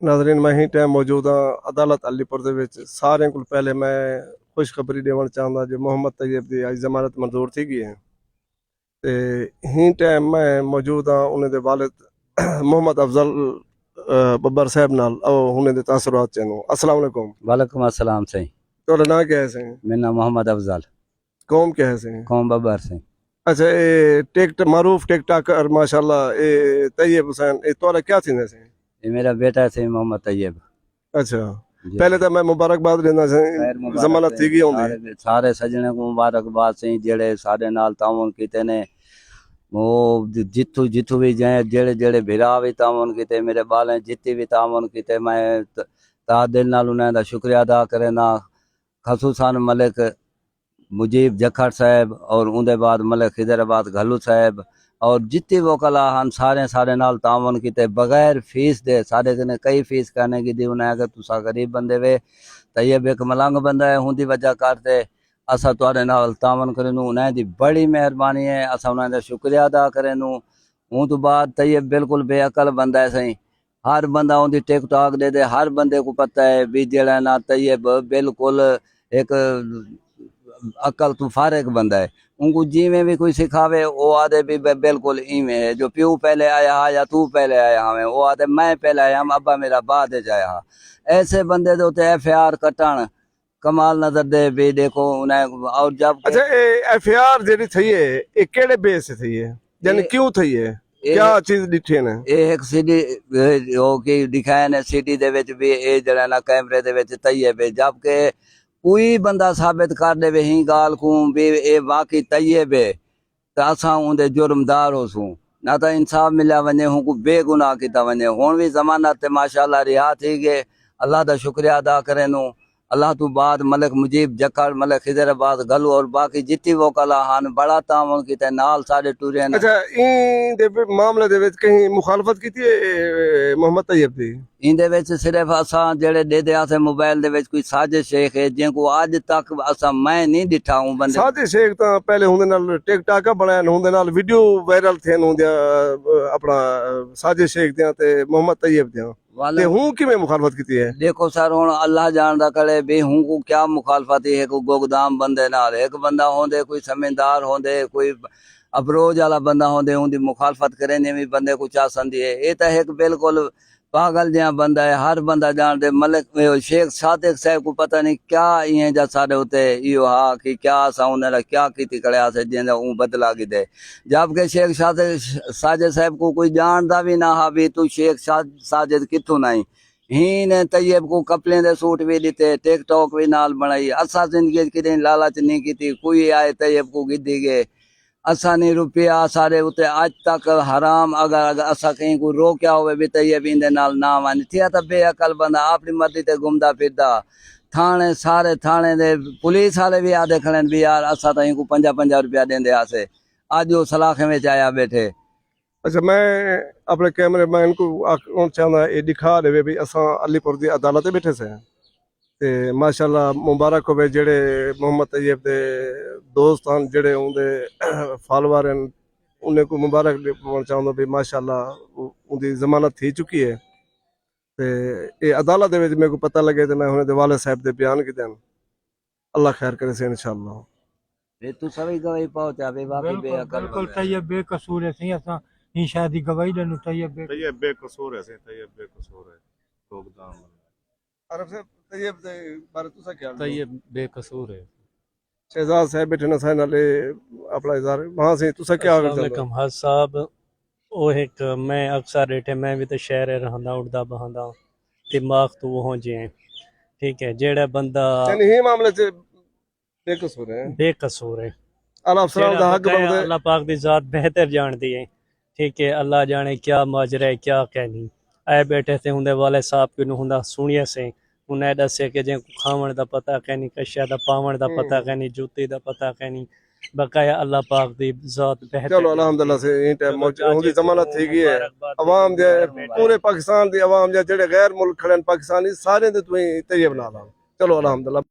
नाज़रीन मैं ही टाइम मौजूद हाँ अदालत अलीपुर दे विच सारे को पहले मैं खुशखबरी देवण चाहता जो मोहम्मद तैयब की अज जमानत मंजूर थी गई है ते ही टाइम मैं मौजूद हाँ उन्हें दे वालिद मोहम्मद अफजल बब्बर साहब नाल उन्हें दे तासुरात चैनो अस्सलाम वालेकुम। वालेकुम अस्सलाम सही। तो ना क्या है सही मेरा नाम मोहम्मद अफजल, कौम क्या है सही। कौम बब्बर से। अच्छा ये टिकट मारूफ टिकटाकर माशाल्लाह ये तैयब हुसैन ये तोरा क्या थी सही। ये मेरा बेटा से मोहम्मद तैयब। अच्छा जी। पहले तो मैं मुबारकबाद देना खैर जमानत थी गई होंगी सारे सजने को मुबारकबाद सही जेड़े सारे नाल ताउन कीते ने वो जिथू जिथू भी जाए जेड़े जेड़े भिरा भी ताउन कीते मेरे बालें जित्ती भी ताउन कीते मैं ता दिल नाल उन्हें दा शुक्रिया अदा करे ना खसूसान मलिक मुजीब जखड़ साहब और उनके बाद मलिक खिदराबाद घल्लू साहब और जितने वकला हम सारे सारे नाल तावन किते बगैर फीस दे सारे कने कई फीस कहने की दी उन्हें अगर तुसा गरीब बंदे वे तैयब एक मलंग बंदा है उनकी वजह करते असा तुहाडे नाल तावन करे उन्हें दी बड़ी मेहरबानी है असा उन्हें दा शुक्रिया अदा करे उन तो बाद तैयब बिल्कुल बेअकल बंदा है सही हर बंदा उनकी टिकटॉक दे हर बंदे को पता है भी जेड़ा ना तैयब बिल्कुल एक अकल तू फारिग बंदा है उनको जिमें भी कोई सिखावे वो आदे भी बिल्कुल इवें है जो प्यू पहले आया हा या तू पहले आया हमें वो आदे मैं पहले आया हम अब्बा मेरा बाद जाया हा ऐसे बंदे दे उते एफआर कटण कमाल नजर दे भी देखो उन्हें और जब अच्छा एफआईआर जेडी थई है ये केड़े बेस से थई है यानी क्यों थई है क्या चीज दिठी ने एक सीडी हो की दिखाया ने सीडी दे विच भी ए जड़ा ना कैमरे दे विच तैयब है जबकि कोई बंदा साबित कर दे ही गाल को भी ए वाकई तैयब है तो असा उनके जुर्मदार होसूं ना तो इंसाफ मिलिया वने हूँ को बेगुनाह किया वने हुण भी जमानत ते माशाअल्लाह रिहा थी गए अल्लाह का शुक्रिया अदा करे अल्लाह तो बाद मलिक मुजीब जखड़ मलिक खिदराबाद घल्लू और बाकी जितनी वकला हान बड़ा तावन किते नाल सारे टूरे। अच्छा इन दे मामले दे विच कहीं मुखालफत की थी मोहम्मद तैयब दी इंदे विच सिर्फ असा जेड़े दे दे आसे मोबाइल दे विच कोई साजिश शेख है जिनको आज तक असा मैं नहीं दिठा हूं बंदे साजिश शेख तो पहले हुंदे नाल टिकटॉक बनाया हुंदे नाल वीडियो वायरल थे हुंदे अपना साजिश शेख दियां ते मोहम्मद तैयब दियां ते हूं किवें मुखालफत की है। देखो सर हुण अल्लाह जानदा करे भी हूं को क्या मुखालफत है को गोगदाम बंदे नाल एक बंदा होंदे कोई समझदार होंदे कोई अफरोज वाला बंदा होंदे उनकी मुखालफत करें भी बंदे को चासंदी है ये तो एक बिल्कुल पागल जहा बंदा है हर बंदा जानते मलिक शेख सादिक साहब को पता नहीं क्या इं जा सारे उते इो हा कि क्या असा उन्हें क्या की कड़िया जैसा ऊ बदला की दे जबकि शेख साजिद साहब को कोई जानता भी ना हा भी तू शेख साजिद कितों नहीं ही ने तैयब को कपड़े दे सूट भी दिते टिकटॉक भी नाल बनाई असा जिंदगी कि लालच नहीं की कोई आए तैयब को गिद्दी गए असा नहीं रुपया सारे उते आज तक हराम अगर असा कहीं को रोकया हो भी तैयब इंदे नाल ना वन थिया तो बेअकल बंदा अपनी मर्जी ते घूमदा फिरदा थाने सारे थाने दे पुलिस वाले भी आदे खड़े भी यार असा तो को 50-50 रुपया देंदे आसे आज वो सलाखे में आया बैठे। अच्छा मैं अपने कैमरे मैन को चाहना ये दिखा दे भी असा अलीपुर की अदालत बैठे से ते माशाल्लाह मुबारक हो जेड़े मोहम्मद तैयब दे दोस्त हैं जेड़े उनके फॉलोवर हैं उन्हें को मुबारक देना चाहूँगा भी माशाल्लाह उनकी जमानत थी चुकी है ते ये अदालत दे मेरे को पता लगे तो मैं उन्हें वाले साहब दे बयान किते अल्लाह खैर करे से इंशाल्लाह ये तू सभी गवाही पहुंचा बे बाकी बेअकल बिल्कुल तैयब बेकसूर है सही असा ही शादी गवाही देनु तैयब बेकसूर है तैयब बेकसूर है भुगतान अरब साहब तैयब दे बारे तुसा क्या तैयब बेकसूर है। शहजाद साहब बैठे ना साइन वाले अपना इज़हार वहां से तुसा क्या अस्सलाम हज साहब ओ एक मैं अक्सर रेठे मैं भी तो शहर रहंदा उड़दा बहंदा दिमाग तो वो जे ठीक है जेड़ा बंदा यानी ही मामले से बेकसूर है अल्लाह पाक दी जात बेहतर जानती है ठीक है अल्लाह जाने क्या माजरा है क्या कहनी आए बैठे थे उनके वाले साहब की हुंदा सुनिए से उन्हें दसे कि जो खावन का पता कहनी कशिया का पावन का पता कहनी जूती का पता कहनी बकाया अल्लाह पाक दी जात बेहतर। चलो अल्हम्दुलिल्लाह से इन टाइम उनकी जमानत थी गई है अवाम दे पूरे पाकिस्तान दी अवाम जेड़े गैर मुल्क खड़े पाकिस्तानी सारे दे तैयब नाल चलो अल्हम्दुलिल्लाह।